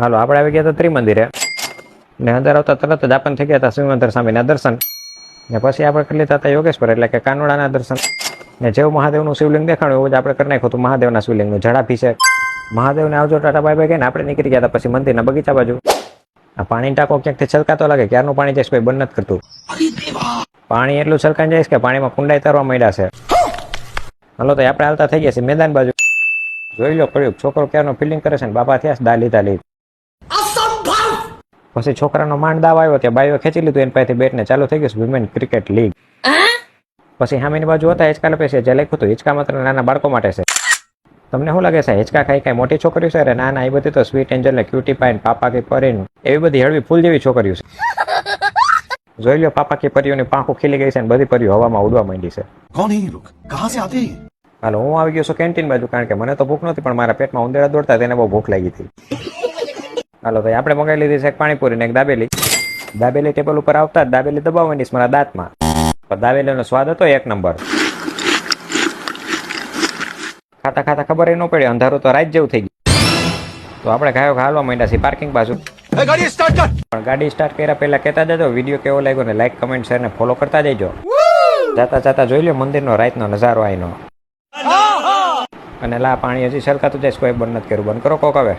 હાલો આપણે આવી ગયા હતા ત્રિમંદિરે ને અંદર આવતા તરત જ આપણને થઈ ગયા હતા શિવમંદિર સામેના દર્શન ને પછી આપણે કરી લીધા હતા યોગેશ્વર એટલે કે કાનુડાના દર્શન ને જેવું મહાદેવનું શિવલિંગ દેખાણું એવું જ આપણે કરી નાખ્યું હતું મહાદેવના શિવલિંગનું જડાભિષેક. મહાદેવને આવજો ટાટા બાય બાય કહીને આપણે નીકળી ગયા હતા પછી મંદિરના બગીચા બાજુ. આ પાણી ટાંકો ક્યાંકથી છલકાતો લાગે, ક્યારનું પાણી જઈશ કોઈ બંધ નથી કરતું. પાણી એટલું છલકાઈ જઈશ કે પાણીમાં કુંડાઈ તરવા માંડ્યા છે. હાલો તો આપણે હાલતા થઈ ગયા છીએ મેદાન બાજુ. જોઈ લો પડ્યું છોકરો ક્યારનો ફિલ્ડિંગ કરે છે ને બાપા થયા દા લીધા લીધ. પછી છોકરાનો માંડ દાવ આવ્યો ત્યાં બાઈઓ ખેંચી લીધું એની પાસેથી બેટ ને ચાલુ થઈ ગયું વિમેન ક્રિકેટ લીગ. પછી સામેની બાજુ હતા હિંચકા લપે છે જે લખ્યું હતું હિંચકા માત્ર નાના બાળકો માટે છે. તમને શું લાગે છે હિંચકા ખાઈ કઈ મોટી છોકરીઓ છે? અરે ના ના, એ બધી તો સ્વીટ એન્જલ ને ક્યુટી પાઈ પાપા કી પરીન એવી બધી હળવી ફૂલ જેવી છોકરીઓ છે. જોઈ લો પાપા કી પરીઓની પાંખો ખીલી ગઈ છે ને બધી પરીઓ હવામાં ઉડવા માંડી છે. कौन है ये लोग? कहां से आते हैं? હાલો હું આવી ગયો છું કેન્ટીન બાજુ કારણ કે મને તો ભૂખ નહોતી પણ મારા પેટમાં ઉંદેડા દોડતા તેને બહુ ભૂખ લાગી હતી. હાલો ભાઈ આપણે મગાવી લીધી છે એક પાણીપુરી ને એક દાબેલી. દાબેલી ટેબલ ઉપર આવતા જ દાબેલી દબાવવાની મારા દાંતમાં. પણ દાબેલીનો સ્વાદ હતો એક નંબર. ખાતા ખાતા ખબર ન પડી અંધારું તો રાત જેવું થઈ ગયું. તો આપણે ગાયો હાલવા માંડ્યા છીએ પાર્કિંગ બાજુ. गाड़ी स्टार्ट कर. પણ ગાડી સ્ટાર્ટ કર્યા પહેલા કહેતા જજો વિડીયો કેવો લાગ્યો ને લાઈક કમેન્ટ શેર ને ફોલો કરતા જજો. જાતા જાતા જોઈ લો મંદિરનો રાતનો નજારો આઈનો. અને લા પાણી હજી સરકાતું જાય કોઈ બંધ નથી કર્યું, બંધ કરો કોક હવે.